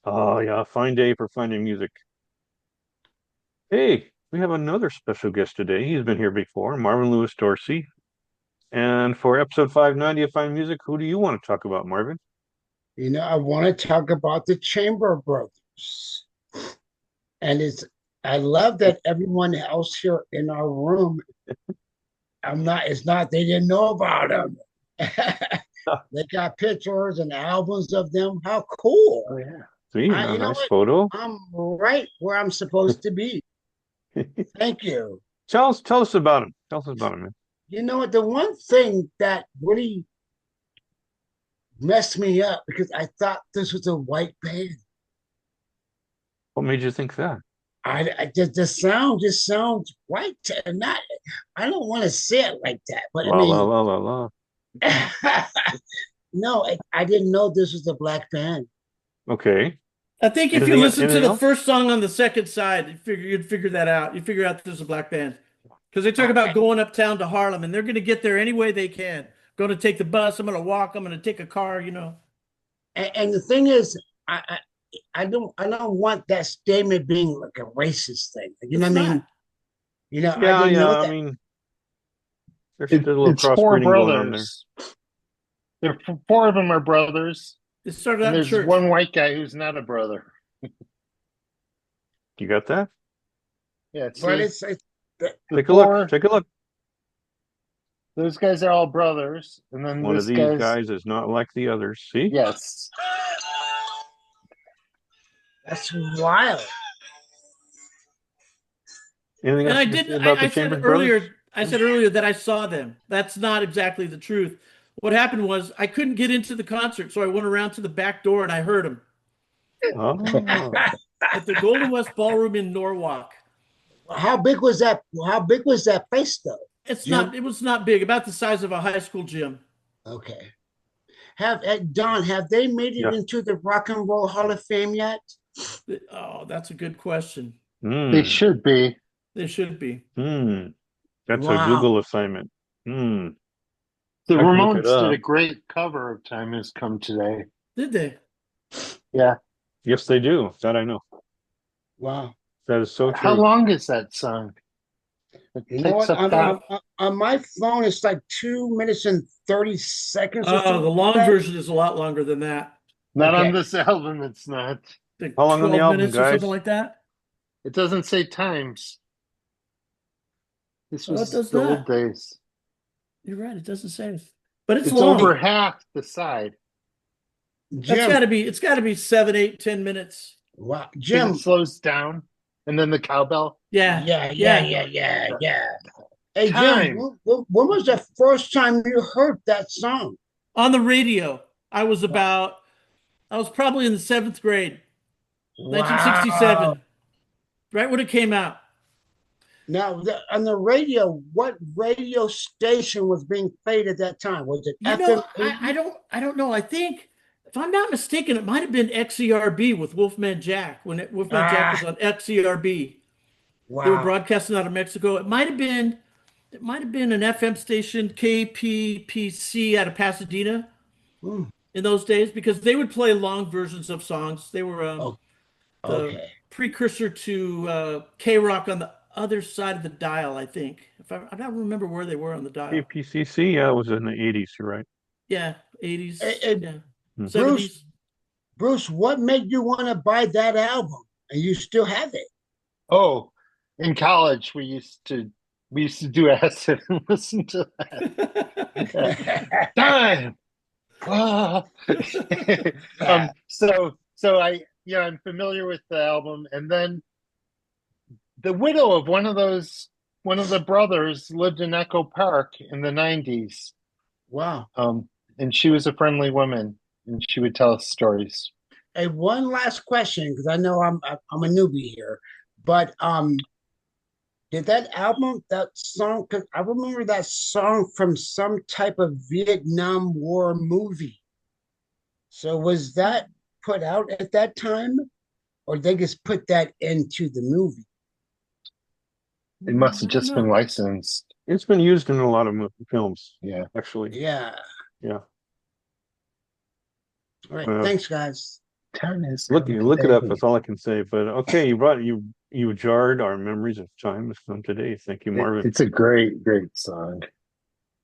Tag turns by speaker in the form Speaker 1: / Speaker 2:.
Speaker 1: Oh yeah, fine day for finding music. Hey, we have another special guest today. He's been here before, Marvinlouis Dorsey. And for episode 590 of Fine Music, who do you want to talk about, Marvin?
Speaker 2: I want to talk about the Chamber Brothers. And I love that everyone else here in our room, it's not, they didn't know about them. They got pictures and albums of them. How cool.
Speaker 1: Oh yeah. See,
Speaker 2: I,
Speaker 1: a
Speaker 2: you know
Speaker 1: nice
Speaker 2: what?
Speaker 1: photo.
Speaker 2: I'm right where I'm supposed to be. Thank you.
Speaker 1: Tell us about him. Tell us about him, man.
Speaker 2: You know what? The one thing that really messed me up because I thought this was a white band.
Speaker 1: What made you think that?
Speaker 2: I just the sound just sounds white. Not, I don't want to say it like that, but I
Speaker 1: La la
Speaker 2: mean,
Speaker 1: la la la.
Speaker 2: no, I didn't know this was a black band.
Speaker 1: Okay.
Speaker 3: I think if you listen to
Speaker 1: Anything
Speaker 3: the
Speaker 1: else?
Speaker 3: first song on the second side, you'd figure that out. You'd figure out there's a black band because they talk about going uptown to Harlem, and they're going to get there any way they can. Going to take the bus. I'm going to walk. I'm going to take a car.
Speaker 2: And the thing is, I, I I don't want that statement being like a racist thing. You know
Speaker 3: It's
Speaker 2: what I mean?
Speaker 3: not.
Speaker 2: I
Speaker 1: Yeah,
Speaker 2: didn't know
Speaker 1: yeah. I
Speaker 2: that.
Speaker 1: mean, there's still a little
Speaker 4: It's four
Speaker 1: crossbreeding going on there.
Speaker 4: brothers. There, four of them are brothers,
Speaker 3: It started
Speaker 4: and
Speaker 3: out in
Speaker 4: there's
Speaker 3: church.
Speaker 4: one white guy who's not a brother.
Speaker 1: You got that?
Speaker 4: Yeah,
Speaker 2: But
Speaker 4: see,
Speaker 2: the
Speaker 4: the
Speaker 1: Take a look.
Speaker 4: four,
Speaker 1: Take a look.
Speaker 4: those guys are all brothers, and then
Speaker 1: One of
Speaker 4: this
Speaker 1: these
Speaker 4: guy's,
Speaker 1: guys is not like the others. See?
Speaker 4: yes.
Speaker 2: that's wild.
Speaker 1: Anything
Speaker 3: And
Speaker 1: else
Speaker 3: I
Speaker 1: you can
Speaker 3: did.
Speaker 1: say about the
Speaker 3: I said
Speaker 1: Chambers Brothers?
Speaker 3: earlier. I said earlier that I saw them. That's not exactly the truth. What happened was I couldn't get into the concert, so I went around to the back door and I heard them
Speaker 1: Oh,
Speaker 3: at the Golden West Ballroom in Norwalk.
Speaker 2: How big was that? How big was that place though,
Speaker 3: It's
Speaker 2: Jim?
Speaker 3: not. It was not big, about the size of a high school gym.
Speaker 2: Okay. Don, have they made it
Speaker 1: yeah.
Speaker 2: into the Rock and Roll Hall of Fame yet?
Speaker 3: Oh, that's a good question.
Speaker 4: They
Speaker 1: Hmm.
Speaker 4: should be.
Speaker 3: They should be.
Speaker 1: Hmm. That's a
Speaker 2: Wow.
Speaker 1: Google assignment. Hmm.
Speaker 4: The
Speaker 1: I can look it
Speaker 4: Ramones did
Speaker 1: up.
Speaker 4: a great cover of Time Has Come Today.
Speaker 3: Did they?
Speaker 4: Yeah.
Speaker 1: Yes, they do. That I know.
Speaker 2: Wow.
Speaker 1: That is so
Speaker 4: How
Speaker 1: true.
Speaker 4: long is that song? It
Speaker 2: You know
Speaker 4: takes
Speaker 2: what?
Speaker 4: up that.
Speaker 2: On my phone, it's like 2 minutes and 30 seconds or
Speaker 3: Oh,
Speaker 2: something
Speaker 3: the
Speaker 2: like
Speaker 3: long
Speaker 2: that.
Speaker 3: version is a lot longer than that.
Speaker 4: Not on
Speaker 2: Okay.
Speaker 4: this album, it's not.
Speaker 3: Like
Speaker 1: How long on the
Speaker 3: 12
Speaker 1: album,
Speaker 3: minutes or something
Speaker 1: guys?
Speaker 3: like that.
Speaker 4: It doesn't say times. This
Speaker 3: Oh, it
Speaker 4: was
Speaker 3: does
Speaker 4: the old
Speaker 3: not.
Speaker 4: days.
Speaker 3: You're right. It doesn't say. But it's
Speaker 4: It's over
Speaker 3: long.
Speaker 4: half the side
Speaker 3: That's
Speaker 2: Jim.
Speaker 3: got to be. It's got to be 7, 8, 10 minutes.
Speaker 2: Wow.
Speaker 4: because it
Speaker 2: Jim.
Speaker 4: slows down, and then the cowbell.
Speaker 3: Yeah. Yeah.
Speaker 2: Yeah. Hey, Jim,
Speaker 4: Time.
Speaker 2: when was the first time you heard that song?
Speaker 3: On the radio, I was
Speaker 2: Wow.
Speaker 3: about. I was probably in the seventh grade,
Speaker 2: Wow.
Speaker 3: 1967, right when it came out.
Speaker 2: Now, on the radio, what radio station was being played at that time? Was it
Speaker 3: You
Speaker 2: FM
Speaker 3: know, I
Speaker 2: 80?
Speaker 3: don't. I don't know. I think, if I'm not mistaken, it might have been XERB with Wolfman Jack when Wolfman Jack was
Speaker 2: Ah,
Speaker 3: on XERB. They were
Speaker 2: wow.
Speaker 3: broadcasting out of Mexico. It might have been. It might have been an FM station, KPPC out of Pasadena
Speaker 2: Hmm.
Speaker 3: in those days, because they would play long versions of songs. They were
Speaker 2: Oh,
Speaker 3: the
Speaker 2: okay.
Speaker 3: precursor to K Rock on the other side of the dial, I think. If I don't remember where they were on the dial.
Speaker 1: KPCC, yeah, it was in the 80s, you're right.
Speaker 3: Yeah,
Speaker 2: Hey,
Speaker 3: 80s,
Speaker 2: hey,
Speaker 3: yeah,
Speaker 1: Hmm.
Speaker 2: Bruce,
Speaker 3: 70s.
Speaker 2: Bruce, what made you want to buy that album? And you still have it.
Speaker 4: Oh, in college we used to do acid and listen to that. Time. Ah. So I'm familiar with the album, and then the widow of one of the brothers lived in Echo Park in the 90s.
Speaker 2: Wow.
Speaker 4: And she was a friendly woman, and she would tell us stories.
Speaker 2: Hey, one last question, because I know I'm a newbie here, but did that album, that song? Because I remember that song from some type of Vietnam War movie. So was that put out at that time, or they just put that into the movie?
Speaker 4: It must have
Speaker 3: I don't
Speaker 4: just been
Speaker 3: know.
Speaker 4: licensed.
Speaker 1: It's been used in a lot of films,
Speaker 4: Yeah.
Speaker 1: actually.
Speaker 2: Yeah.
Speaker 1: Yeah.
Speaker 2: All right.
Speaker 1: Uh,
Speaker 2: Thanks, guys.
Speaker 4: Time is
Speaker 1: Look it up.
Speaker 4: coming.
Speaker 1: That's all I can say. But okay, you jarred our memories of times from today. Thank you, Marvin.
Speaker 4: It's a great, great song.